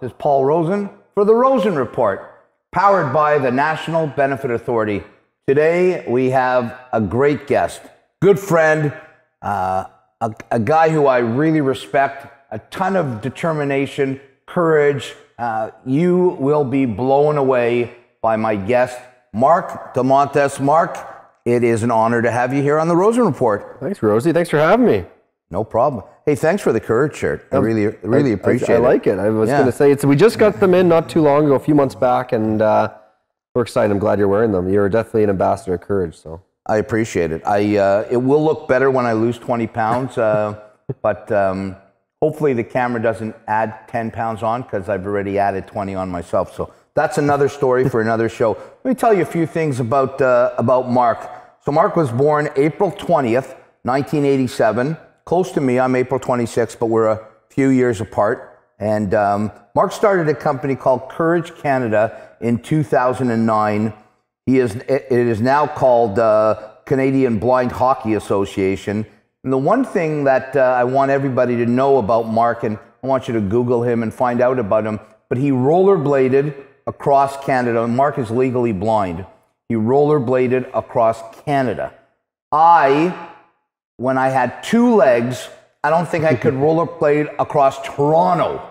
is Paul Rosen for the Rosen Report, powered by the National Benefit Authority. Today, we have a great guest, good friend, a guy who I really respect, a ton of determination, courage. You will be blown away by my guest, Mark DeMontis. Mark, it is an honor to have you here on the Rosen Report. Thanks, Rosey. Thanks for having me. No problem. Hey, thanks for the courage shirt. I really appreciate it. I like it. I was going to say, we just got them in not too long ago, a few months back, and we're excited. I'm glad you're wearing them. You're definitely an ambassador of courage. So I appreciate it. It will look better when I lose 20 pounds, but hopefully the camera doesn't add 10 pounds on, because I've already added 20 on myself. So that's another story for another show. Let me tell you a few things about Mark. So Mark was born April 20th, 1987. Close to me. I'm April 26th, but we're a few years apart. And Mark started a company called Courage Canada in 2009. It is now called Canadian Blind Hockey Association. And the one thing that I want everybody to know about Mark, and I want you to Google him and find out about him, but he rollerbladed across Canada. Mark is legally blind. He rollerbladed across Canada. When I had two legs, I don't think I could rollerblade across Toronto,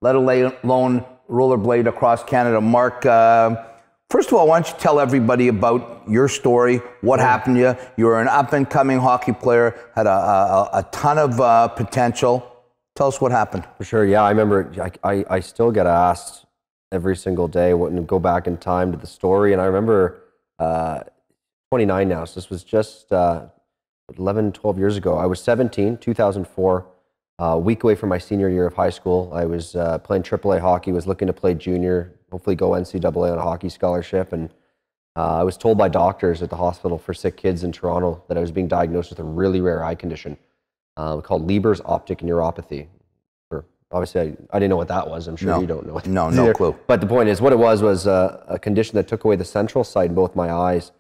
let alone rollerblade across Canada. Mark, first of all, why don't you tell everybody about your story, what happened to you? You were an up-and-coming hockey player, had a ton of potential. Tell us what happened. for sure, yeah. I remember I still get asked every single day when go back in time to the story, and I remember 29 now, so this was just 11, 12 years ago. I was 17, 2004, a week away from my senior year of high school. I was playing AAA hockey, was looking to play junior, hopefully go NCAA on a hockey scholarship. And I was told by doctors at the hospital for sick kids in Toronto that I was being diagnosed with a really rare eye condition called Leber's optic neuropathy. Obviously, I didn't know what that was. I'm sure you don't know what that is. No clue. But the point is, what it was a condition that took away the central sight in both my eyes.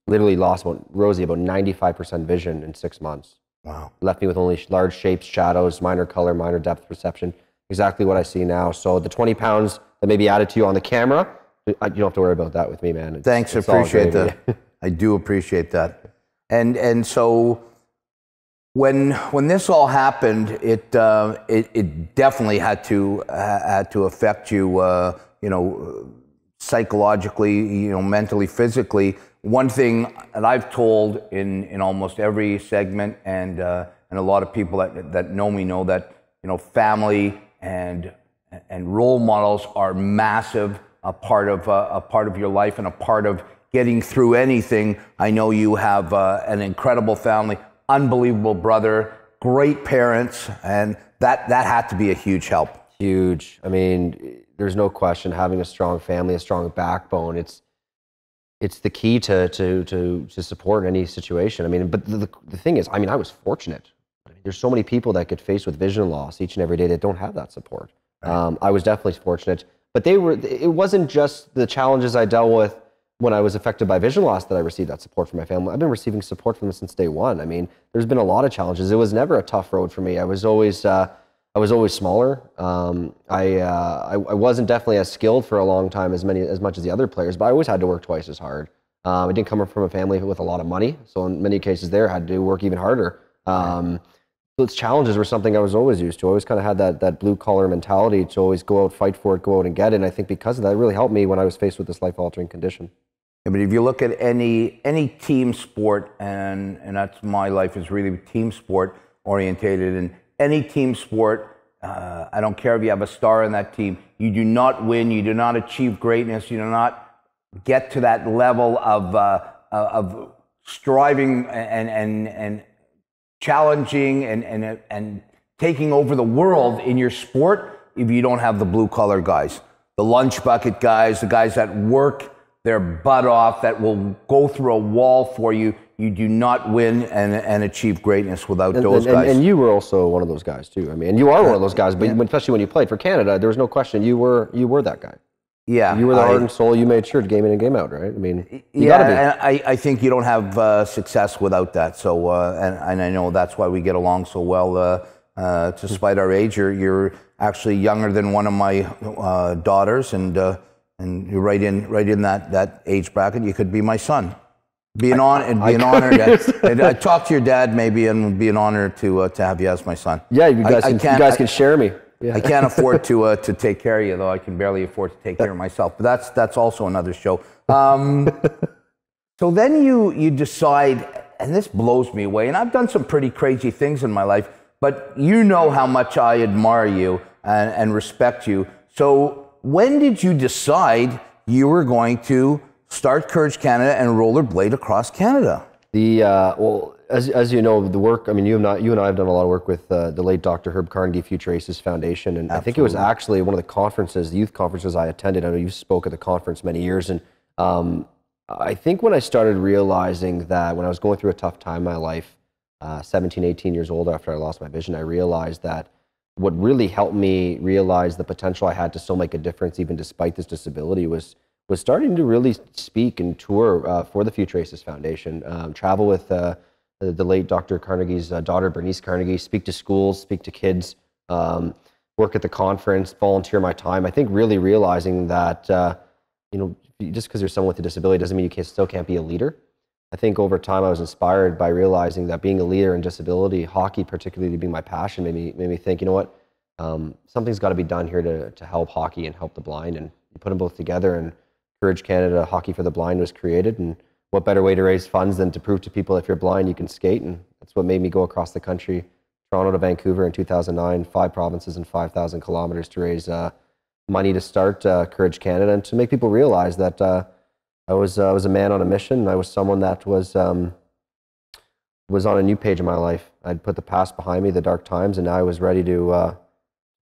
Literally lost about 95% vision in 6 months. Wow. Left me with only large shapes, shadows, minor color, minor depth perception. Exactly what I see now. So the 20 pounds that may be added to you on the camera, you don't have to worry about that with me, man. Thanks, I appreciate that. I do appreciate that. And so when this all happened, it definitely had to affect you, psychologically, mentally, physically. One thing that I've told in almost every segment, and a lot of people that know me know that family and role models are massive, a part of your life and a part of getting through anything. I know you have an incredible family, unbelievable brother, great parents, and that had to be a huge help. Huge. I mean, there's no question, having a strong family, a strong backbone, it's the key to support in any situation. I mean, but the thing is, I mean, I was fortunate. There's so many people that get faced with vision loss each and every day that don't have that support. Right. I was definitely fortunate, but it wasn't just the challenges I dealt with when I was affected by vision loss that I received that support from my family. I've been receiving support from them since day one. I mean, there's been a lot of challenges. It was never a tough road for me. I was always smaller. I wasn't definitely as skilled for a long time as much as the other players, but I always had to work twice as hard. I didn't come from a family with a lot of money, so in many cases there I had to work even harder. Those challenges were something I was always used to. I always kind of had that blue collar mentality to always go out, fight for it, go out and get it. And I think because of that, it really helped me when I was faced with this life-altering condition. Yeah, but if you look at any team sport, and that's my life is really team sport orientated, and any team sport, I don't care if you have a star in that team, you do not win, you do not achieve greatness, you do not get to that level of striving and challenging and taking over the world in your sport if you don't have the blue collar guys, the lunch bucket guys, the guys that work their butt off, that will go through a wall for you. You do not win and achieve greatness without those guys. And you were also one of those guys too. I mean, and you are one of those guys, but especially when you played for Canada, there was no question you were that guy. Yeah, you were the heart and soul. You made sure game in and game out, right? I mean, you gotta be. And I think you don't have success without that. So, and I know that's why we get along so well. despite our age. You're actually younger than one of my daughters, and you're right in that age bracket. You could be my son. It'd be an honor. I'd talk to your dad maybe, and it'd be an honor to have you as my son. Yeah, you guys can share me. Yeah. I can't afford to take care of you, though. I can barely afford to take care of myself. But that's also another show. So then you decide, and this blows me away. And I've done some pretty crazy things in my life, but you know how much I admire you and respect you. So when did you decide you were going to start Courage Canada and rollerblade across Canada? Well, as you know, the work, I mean, you and I have done a lot of work with the late Dr. Herb Carnegie Future Aces Foundation. And I think it was actually one of the youth conferences I attended. I know you spoke at the conference many years. And I think when I started realizing that when I was going through a tough time in my life, 17, 18 years old after I lost my vision, I realized that what really helped me realize the potential I had to still make a difference, even despite this disability, was starting to really speak and tour for the Future Aces Foundation, travel with the late Dr. Carnegie's daughter, Bernice Carnegie, speak to schools, speak to kids, work at the conference, volunteer my time. I think really realizing that, just because you're someone with a disability doesn't mean you still can't be a leader. I think over time I was inspired by realizing that being a leader in disability, hockey particularly being my passion, made me think, you know what, something's got to be done here to help hockey and help the blind, and you put them both together, and Courage Canada Hockey for the Blind was created. And what better way to raise funds than to prove to people if you're blind you can skate? And that's what made me go across the country, Toronto to Vancouver in 2009, 5 provinces and 5,000 kilometers to raise money to start Courage Canada, and to make people realize that I was a man on a mission, and I was someone that was on a new page in my life. I'd put the past behind me, the dark times, and now I was ready to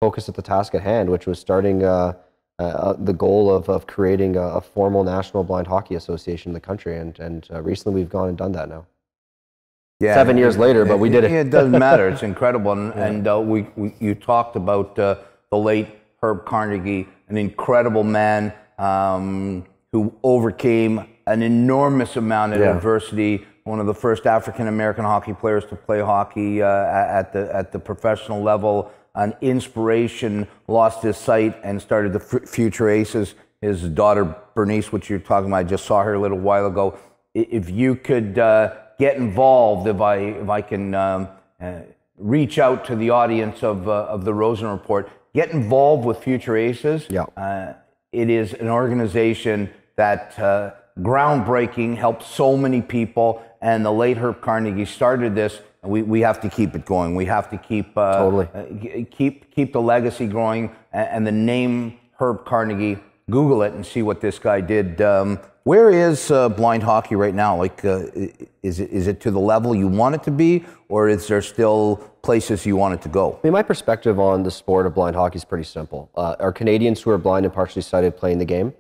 focus at the task at hand, which was starting the goal of creating a formal National Blind Hockey Association in the country. And recently we've gone and done that now. Yeah, 7 years later, but we did it. It doesn't matter. It's incredible. And you talked about the late Herb Carnegie, an incredible man who overcame an enormous amount of adversity. One of the first African-American hockey players to play hockey at the professional level. An inspiration, lost his sight and started the Future Aces. His daughter Bernice, which you're talking about, I just saw her a little while ago. If you could get involved, if I can reach out to the audience of the Rosen Report, get involved with Future Aces. It is an organization that groundbreaking, helps so many people, and the late Herb Carnegie started this. We have to keep it going. We have to keep keep the legacy growing, and the name Herb Carnegie. Google it and see what this guy did. Where is blind hockey right now? Like, is it to the level you want it to be, or is there still places you want it to go? I mean, my perspective on the sport of blind hockey is pretty simple. Are Canadians who are blind and partially sighted playing the game?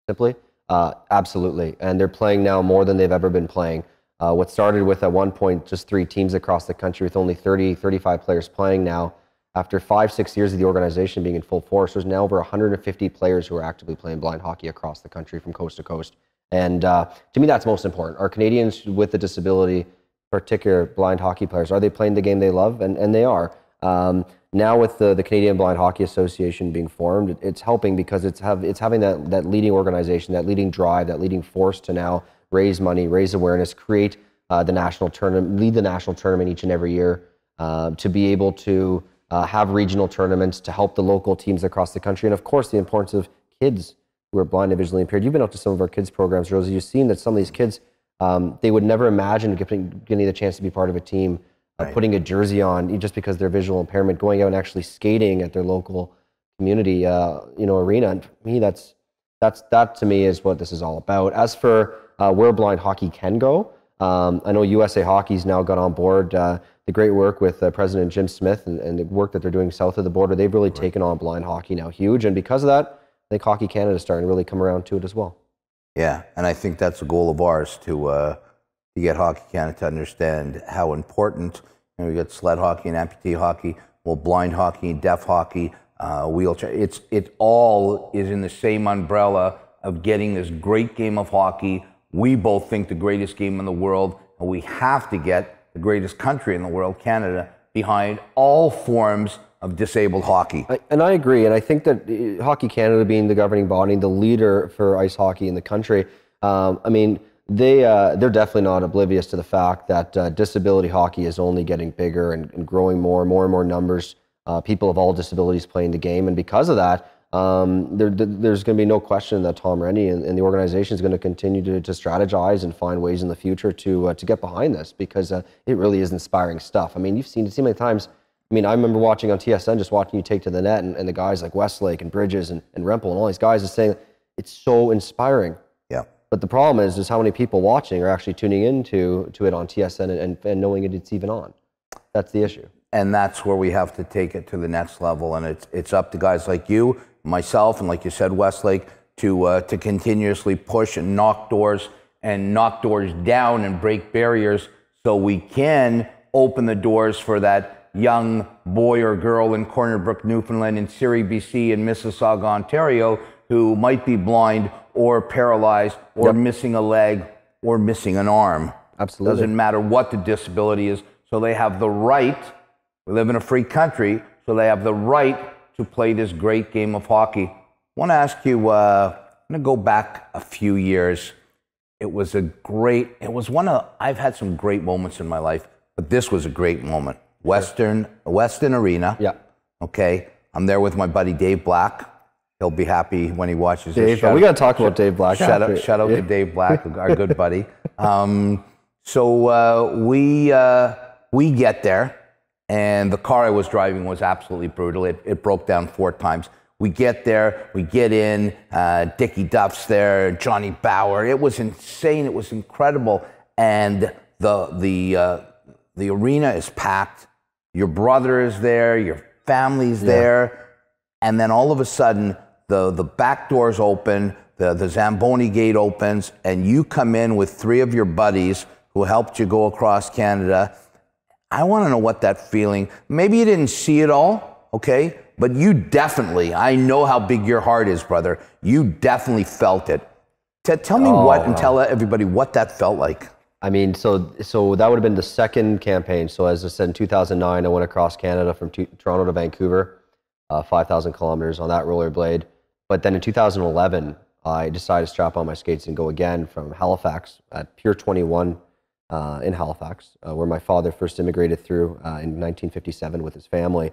Simply, absolutely, and they're playing now more than they've ever been playing. What started with, at one point, just 3 teams across the country with only 30, 35 players playing now. After 5-6 years of the organization being in full force, there's now over 150 players who are actively playing blind hockey across the country from coast to coast. And to me, that's most important. Are Canadians with a disability, particular blind hockey players, are they playing the game they love? And they are. Now with the Canadian Blind Hockey Association being formed, it's helping because it's having that leading organization, that leading drive, that leading force to now raise money, raise awareness, create the national tournament, lead the national tournament each and every year, to be able to have regional tournaments to help the local teams across the country. And of course, the importance of kids who are blind and visually impaired. You've been out to some of our kids programs, Rosey. You've seen that some of these kids, they would never imagine getting the chance to be part of a team, putting a jersey on just because of their visual impairment, going out and actually skating at their local community, arena. And for me, that to me is what this is all about. As for where blind hockey can go, I know USA Hockey's now got on board the great work with President Jim Smith and the work that they're doing south of the border. They've really taken on blind hockey now huge. And because of that, I think Hockey Canada is starting to really come around to it as well. Yeah, and I think that's a goal of ours to get Hockey Canada to understand how important, we got sled hockey and amputee hockey, well, blind hockey, deaf hockey, wheelchair. It all is in the same umbrella of getting this great game of hockey. We both think the greatest game in the world, and we have to get the greatest country in the world, Canada, behind all forms of disabled hockey. And I agree. And I think that Hockey Canada, being the governing body, the leader for ice hockey in the country, I mean, they're definitely not oblivious to the fact that disability hockey is only getting bigger and growing more and more numbers. People of all disabilities playing the game. And because of that, there's going to be no question that Tom Rennie and the organization is going to continue to strategize and find ways in the future to get behind this, because it really is inspiring stuff. I mean, you've seen it so many times. I mean, I remember watching on TSN, just watching you take to the net, and the guys like Westlake and Bridges and Rempel and all these guys are saying it's so inspiring. Yeah. But the problem is how many people watching are actually tuning into it on TSN and knowing it's even on. That's the issue. And that's where we have to take it to the next level. And it's up to guys like you, myself, and like you said, Westlake, to continuously push and knock doors down and break barriers, so we can open the doors for that young boy or girl in Corner Brook, Newfoundland, in Surrey, BC, and Mississauga, Ontario, who might be blind or paralyzed or missing a leg or missing an arm. Absolutely. Doesn't matter what the disability is. So they have the right, we live in a free country, so they have the right to play this great game of hockey. I want to ask you, I'm going to go back a few years. I've had some great moments in my life, but this was a great moment. Western Arena. Yeah. Okay. I'm there with my buddy Dave Black. He'll be happy when he watches Dave, this. we got to talk about Dave Black. Shout out to Dave Black, our good buddy. So we get there, and the car I was driving was absolutely brutal. It broke down 4 times. We get there, we get in, Dickie Duff's there, Johnny Bauer. It was insane. It was incredible. And the arena is packed. Your brother is there, your family's there. And then all of a sudden, the back doors open, the Zamboni gate opens, and you come in with 3 of your buddies who helped you go across Canada. I want to know what that feeling, maybe you didn't see it all, okay? But you definitely, I know how big your heart is, brother. You definitely felt it. Tell me and tell everybody what that felt like. I mean, so that would have been the second campaign. So as I said, in 2009, I went across Canada from Toronto to Vancouver, 5,000 kilometers on that rollerblade. But then in 2011, I decided to strap on my skates and go again from Halifax at Pier 21 in Halifax, where my father first immigrated through in 1957 with his family.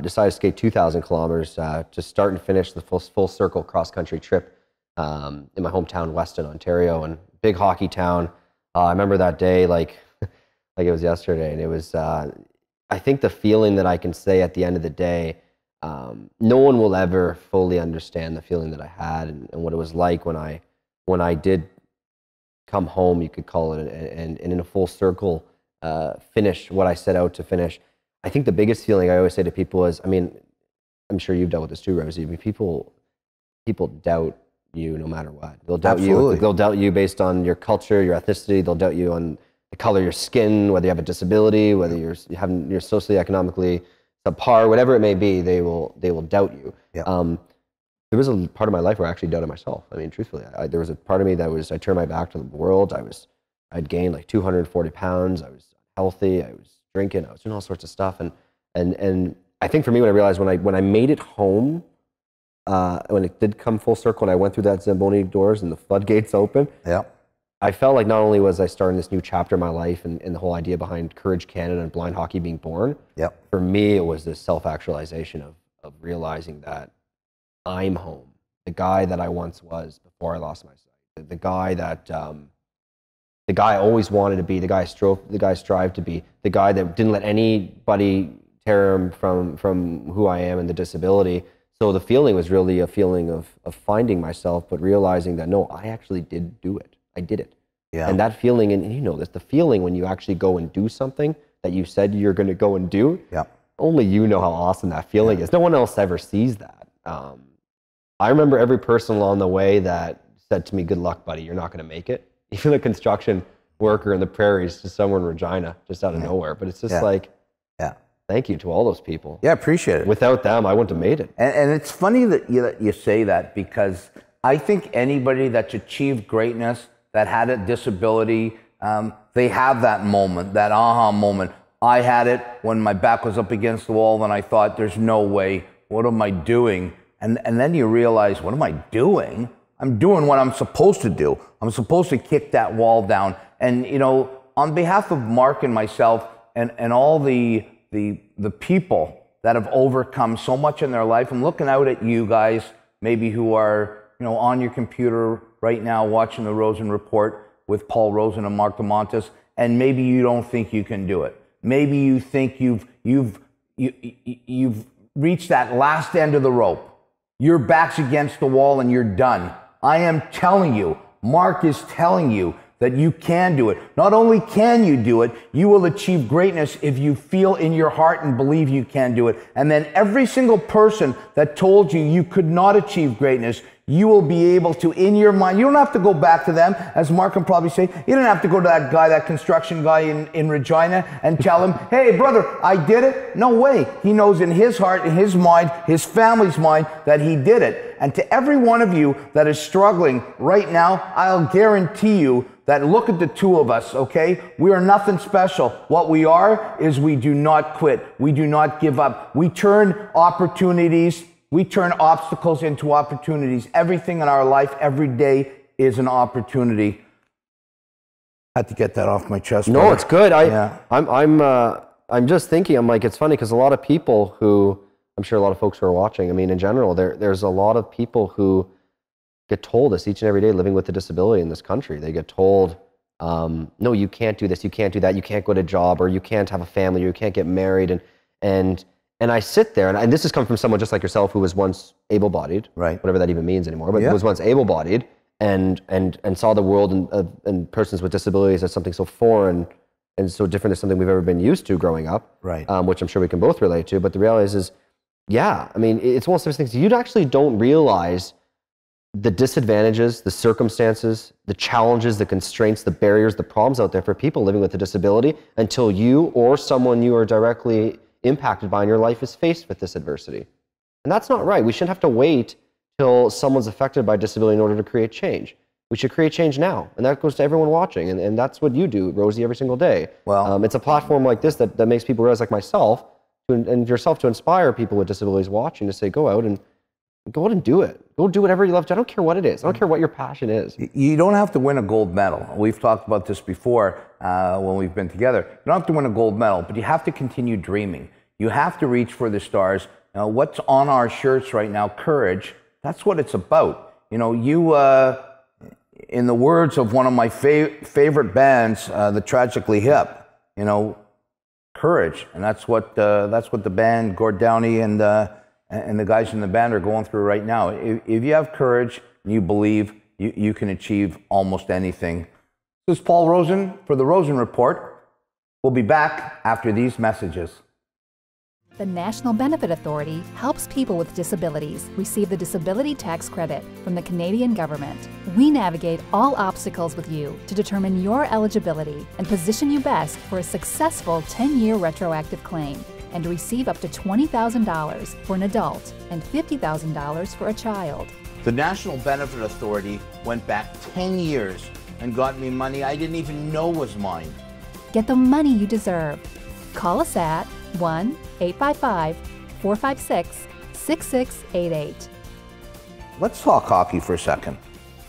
Decided to skate 2,000 kilometers to start and finish the full circle cross-country trip in my hometown, Weston, Ontario, and big hockey town. I remember that day like it was yesterday, and it was, I think the feeling that I can say at the end of the day, no one will ever fully understand the feeling that I had and what it was like when I did come home, you could call it, and in a full circle finish what I set out to finish. I think the biggest feeling I always say to people is, I mean, I'm sure you've dealt with this too, Rosey. I mean, people doubt you no matter what. They'll doubt you. They'll doubt you based on your culture, your ethnicity. They'll doubt you on the color of your skin, whether you have a disability, whether you're socioeconomically subpar, whatever it may be. They will doubt you. Yeah. There was a part of my life where I actually doubted myself. I mean, truthfully, there was a part of me that I turned my back to the world. I'd gained like 240 pounds. I was healthy. I was drinking. I was doing all sorts of stuff. And I think for me, when I realized when I made it home, when it did come full circle and I went through that Zamboni doors and the floodgates open, I felt like not only was I starting this new chapter in my life and the whole idea behind Courage Canada and blind hockey being born, for me, it was this self-actualization of realizing that I'm home. The guy that I once was before I lost my sight. The guy that the guy I always wanted to be, the guy I strived to be, the guy that didn't let anybody tear him from who I am and the disability. So the feeling was really a feeling of finding myself, but realizing that no, I actually did do it. I did it. Yeah. And that feeling, and you know this, the feeling when you actually go and do something that you said you're going to go and do, only you know how awesome that feeling is. No one else ever sees that. I remember every person along the way that said to me, "Good luck, buddy, you're not going to make it." Even a construction worker in the prairies, just somewhere in Regina, just out of nowhere. But it's just like, thank you to all those people. Yeah, appreciate it. Without them, I wouldn't have made it. And it's funny that you say that, because I think anybody that's achieved greatness, that had a disability, they have that moment, that aha moment. I had it when my back was up against the wall, and I thought, there's no way. What am I doing? And then you realize, what am I doing? I'm doing what I'm supposed to do. I'm supposed to kick that wall down. And, you know, on behalf of Mark and myself and all the people that have overcome so much in their life, I'm looking out at you guys, maybe who are, you know, on your computer right now watching the Rosen Report with Paul Rosen and Mark DeMontis, and maybe you don't think you can do it. Maybe you think you've reached that last end of the rope. Your back's against the wall and you're done. I am telling you, Mark is telling you that you can do it. Not only can you do it, you will achieve greatness if you feel in your heart and believe you can do it. And then every single person that told you you could not achieve greatness, you will be able to, in your mind, you don't have to go back to them, as Mark can probably say, you don't have to go to that guy, that construction guy in Regina and tell him, hey, brother, I did it. No way. He knows in his heart, in his mind, his family's mind, that he did it. And to every one of you that is struggling right now, I'll guarantee you that look at the two of us, okay? We are nothing special. What we are is we do not quit. We do not give up. We turn opportunities, we turn obstacles into opportunities. Everything in our life, every day, is an opportunity. I had to get that off my chest. No, it's good. I'm just thinking, I'm like, it's funny because a lot of people who, I'm sure a lot of folks who are watching, I mean, in general, there's a lot of people who get told this each and every day living with a disability in this country. They get told, no, you can't do this, you can't do that, you can't go to a job, or you can't have a family, or you can't get married. And I sit there, and this has come from someone just like yourself who was once able-bodied, right? Whatever that even means anymore, but was once able-bodied and saw the world and persons with disabilities as something so foreign and so different than something we've ever been used to growing up, right? Which I'm sure we can both relate to. But the reality is, yeah, I mean, it's one of those things you actually don't realize the disadvantages, the circumstances, the challenges, the constraints, the barriers, the problems out there for people living with a disability until you or someone you are directly impacted by in your life is faced with this adversity. And that's not right. We shouldn't have to wait till someone's affected by disability in order to create change. We should create change now. And that goes to everyone watching. And that's what you do, Rosey, every single day. Well, it's a platform like this that makes people realize, like myself, and yourself, to inspire people with disabilities watching to say, go out and do it. Go do whatever you love to. I don't care what it is. I don't care what your passion is. You don't have to win a gold medal. We've talked about this before when we've been together. You don't have to win a gold medal, but you have to continue dreaming. You have to reach for the stars. Now, what's on our shirts right now, courage, that's what it's about. You know, in the words of one of my favorite bands, the Tragically Hip, you know, courage. And that's what the band, Gord Downey and the guys in the band are going through right now. If you have courage and you believe, you can achieve almost anything. This is Paul Rosen for the Rosen Report. We'll be back after these messages. The National Benefit Authority helps people with disabilities receive the disability tax credit from the Canadian government. We navigate all obstacles with you to determine your eligibility and position you best for a successful 10-year retroactive claim and receive up to $20,000 for an adult and $50,000 for a child. The National Benefit Authority went back 10 years and got me money I didn't even know was mine. Get the money you deserve. Call us at 1-855-456-6688. Let's talk hockey for a second.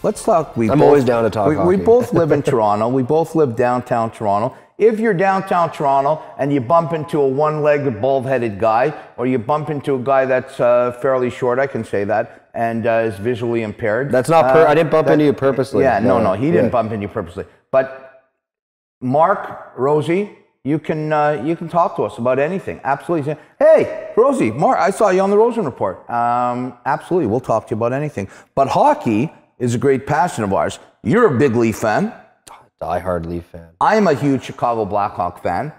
Let's talk. I'm always down to talk hockey. We both live in Toronto. We both live downtown Toronto. If you're downtown Toronto and you bump into a one-legged, bald-headed guy, or you bump into a guy that's fairly short, I can say that, and is visually impaired. That's not I didn't bump into you purposely. Yeah, no, he didn't bump into you purposely. But Mark, Rosey, you can talk to us about anything. Absolutely. Hey, Rosey, Mark, I saw you on the Rosen Report. Absolutely, we'll talk to you about anything. But hockey is a great passion of ours. You're a big Leaf fan. Die-hard Leaf fan. I'm a huge Chicago Blackhawk fan.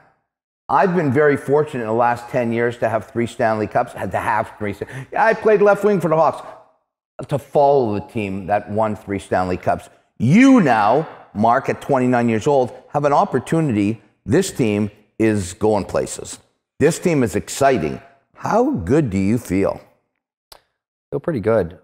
I've been very fortunate in the last 10 years to have 3 Stanley Cups. I played left wing for the Hawks. To follow the team that won 3 Stanley Cups. You now, Mark, at 29 years old, have an opportunity. This team is going places. This team is exciting. How good do you feel? I feel pretty good.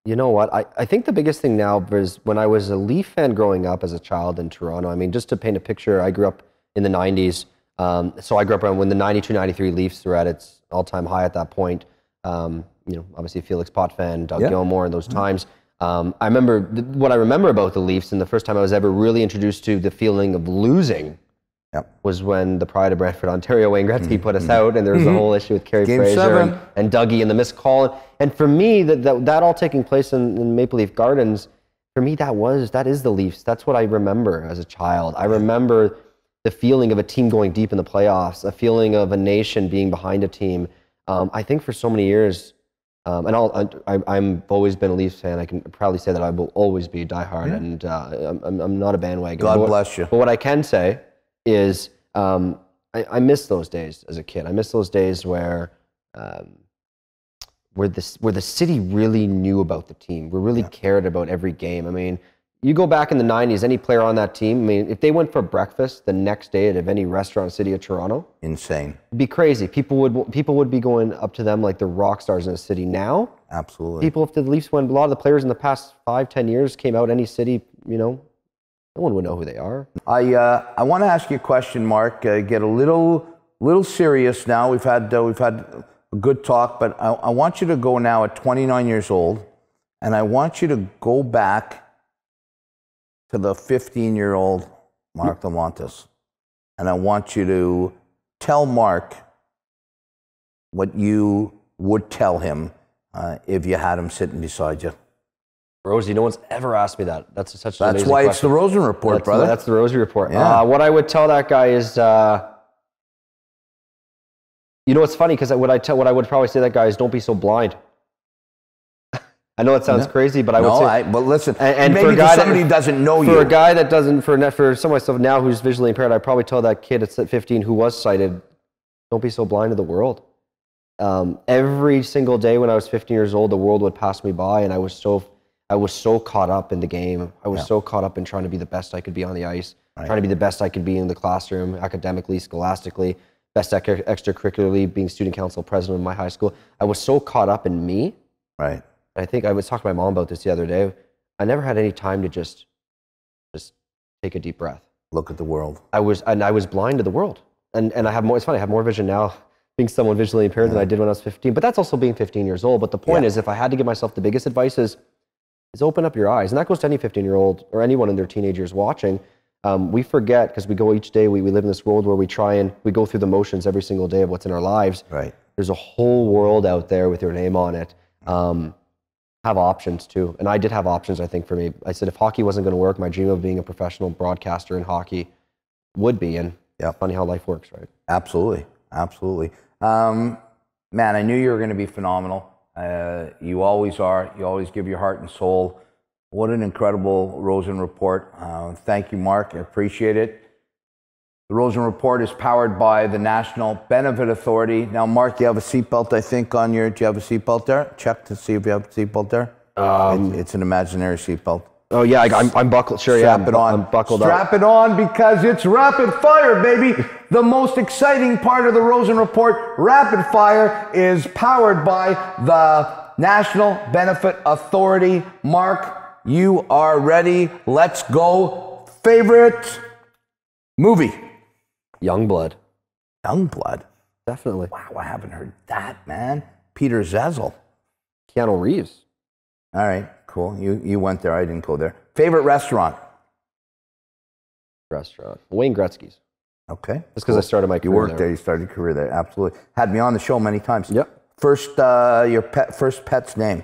You know what? I think the biggest thing now is when I was a Leaf fan growing up as a child in Toronto. I mean, just to paint a picture, I grew up in the 90s. So I grew up around when the 92-93 Leafs were at its all-time high at that point. Obviously Felix Potvin, Doug Gilmour in those times. I remember what I remember about the Leafs, and the first time I was ever really introduced to the feeling of losing was when the Pride of Brantford, Ontario, Wayne Gretzky put us out, and there was a whole issue with Carey Fraser and Dougie and the missed call. And for me, that all taking place in Maple Leaf Gardens, for me, that is the Leafs. That's what I remember as a child. I remember the feeling of a team going deep in the playoffs, a feeling of a nation being behind a team. I think for so many years, and I've always been a Leafs fan. I can proudly say that I will always be diehard, and I'm not a bandwagon. God bless you. But what I can say is I miss those days as a kid. I miss those days where the city really knew about the team. We really cared about every game. I mean, you go back in the 90s, any player on that team, I mean, if they went for breakfast the next day at any restaurant in the city of Toronto, insane. It'd be crazy. People would be going up to them like the rock stars in the city. Now, absolutely. If the Leafs went, a lot of the players in the past 5-10 years came out any city, no one would know who they are. I want to ask you a question, Mark. Get a little serious now. We've had a good talk, but I want you to go now at 29 years old, and I want you to go back to the 15-year-old Mark DeMontis, and I want you to tell Mark what you would tell him if you had him sitting beside you. Rosey, no one's ever asked me that. That's such an amazing why question. It's the Rosen Report, brother. That's the Rosey Report. Yeah. What I would tell that guy is, it's funny because what I would probably say to that guy is, don't be so blind. I know it sounds crazy, but I would say. But listen, and maybe for a guy somebody doesn't know you. For a guy that doesn't, for someone myself now who's visually impaired, I'd probably tell that kid at 15 who was sighted, don't be so blind to the world. Every single day when I was 15 years old, the world would pass me by, and I was so caught up in the game. I was so caught up in trying to be the best I could be on the ice, trying to be the best I could be in the classroom, academically, scholastically, best extracurricularly, being student council president of my high school. I was so caught up in me. Right. I think I was talking to my mom about this the other day. I never had any time to just take a deep breath. Look at the world. I was blind to the world. And I have more, it's funny, I have more vision now being someone visually impaired than I did when I was 15. But that's also being 15 years old. But the point is, if I had to give myself the biggest advice is open up your eyes. And that goes to any 15-year-old or anyone in their teenage years watching. We forget, because we go each day, we live in this world where we go through the motions every single day of what's in our lives. Right. There's a whole world out there with your name on it. Have options too. And I did have options, I think, for me. I said if hockey wasn't going to work, my dream of being a professional broadcaster in hockey would be. And funny how life works, right? Absolutely. Absolutely. Man, I knew you were going to be phenomenal. You always are. You always give your heart and soul. What an incredible Rosen Report. Thank you, Mark. I appreciate it. The Rosen Report is powered by the National Benefit Authority. Now, Mark, you have a seatbelt, I think, on your... Do you have a seatbelt there? Check to see if you have a seatbelt there. It's an imaginary seatbelt. Oh, yeah, I'm buckled. Sure, Strap it on. I'm buckled up. Strap it on, because it's rapid fire, baby. The most exciting part of the Rosen Report, rapid fire, is powered by the National Benefit Authority. Mark, you are ready. Let's go. Favorite movie? Youngblood. Youngblood? Definitely. Wow, I haven't heard that, man. Peter Zezel. Keanu Reeves. All right, cool. You went there. I didn't go there. Favorite restaurant? Wayne Gretzky's. Okay. Just because I started my career You worked there. You started your career there. Absolutely. Had me on the show many times. Yep. Your first pet's name?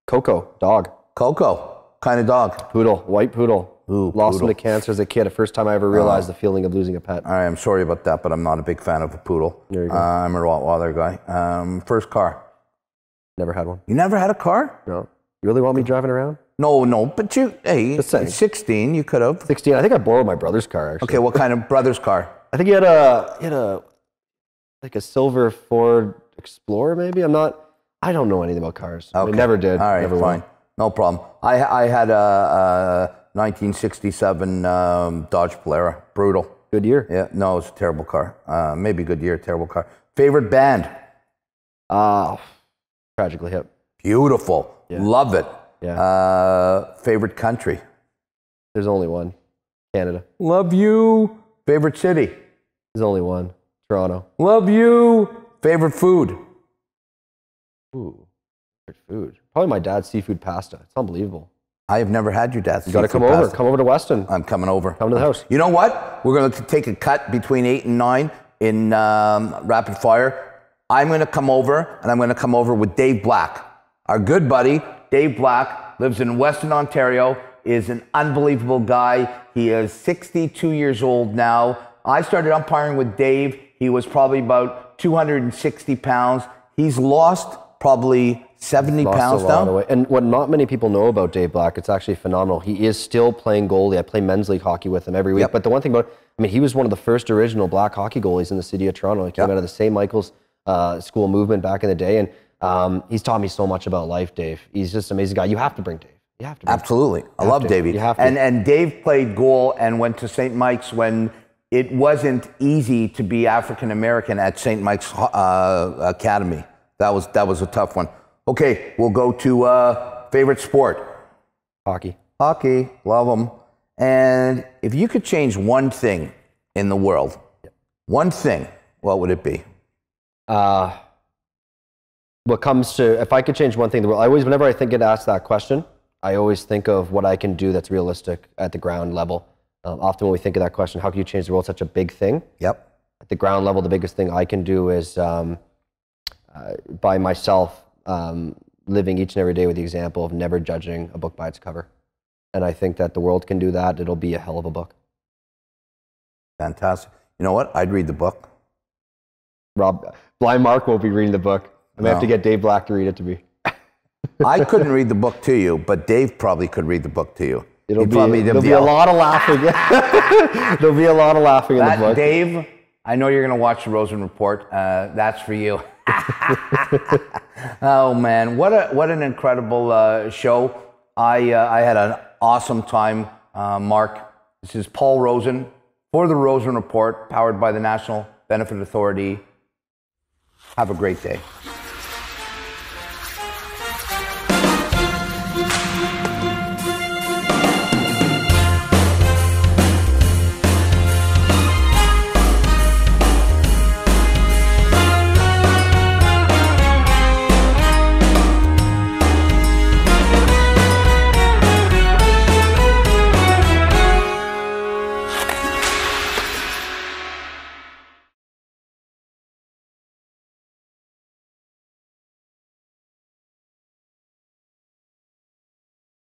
Coco, dog. Coco. Kind of dog? Poodle, white poodle. Ooh, Lost poodle. him to cancer as a kid. The first time I ever realized the feeling of losing a pet. All right, I'm sorry about that, but I'm not a big fan of a poodle. There you go. I'm a Rottweiler guy. First car? Never had one. You never had a car? No. You really want me driving around? No, but hey, Just saying. 16, you could have. 16. I think I borrowed my brother's car, actually. Okay, what kind of brother's car? I think he had a like a silver Ford Explorer, maybe. I don't know anything about cars. Okay. I never did. All right, never fine. will. No problem. I had a 1967 Dodge Polara. Brutal. Good year. Yeah, no, it's a terrible car. Maybe good year, terrible car. Favorite band? Tragically Hip. Beautiful. Yeah. Love it. Yeah. Favorite country? There's only one. Canada. Love you. Favorite city? There's only one. Toronto. Love you. Favorite food? Ooh, favorite food. Probably my dad's seafood pasta. It's unbelievable. I have never had your dad's. You got to come over. Come over to Weston. I'm coming over. Come to the house. You know what? We're going to take a cut between 8 and 9 in rapid fire. I'm going to come over, and I'm going to come over with Dave Black. Our good buddy, Dave Black, lives in Western Ontario, is an unbelievable guy. He is 62 years old now. I started umpiring with Dave. He was probably about 260 pounds. He's lost probably 70 pounds now. And what not many people know about Dave Black, it's actually phenomenal. He is still playing goalie. I play men's league hockey with him every week. Yep. But the one thing about, I mean, he was one of the first original black hockey goalies in the city of Toronto. He came out of the St. Michael's school movement back in the day. And he's taught me so much about life, Dave. He's just an amazing guy. You have to bring Dave. You have to. Absolutely. I love Davey. You have to. And Dave played goal and went to St. Mike's when it wasn't easy to be African-American at St. Mike's Academy. That was a tough one. Okay, we'll go to favorite sport. Hockey. Hockey, love them. And if you could change one thing in the world, one thing, what would it be? What comes to, if I could change one thing in the world, I always, whenever I think it asked that question, I always think of what I can do that's realistic at the ground level. Often when we think of that question, how can you change the world, such a big thing? Yep. At the ground level, the biggest thing I can do is by myself living each and every day with the example of never judging a book by its cover. And I think that the world can do that. It'll be a hell of a book. Fantastic. You know what? I'd read the book. Rob, Blind Mark won't be reading the book. I may have to get Dave Black to read it to me. I couldn't read the book to you, but Dave probably could read the book to you. There'll be a lot of laughing. There'll be a lot of laughing in the book. Dave, I know you're going to watch the Rosen Report. That's for you. Oh man, what an incredible show! I had an awesome time, Mark. This is Paul Rosen for the Rosen Report, powered by the National Benefit Authority. Have a great day.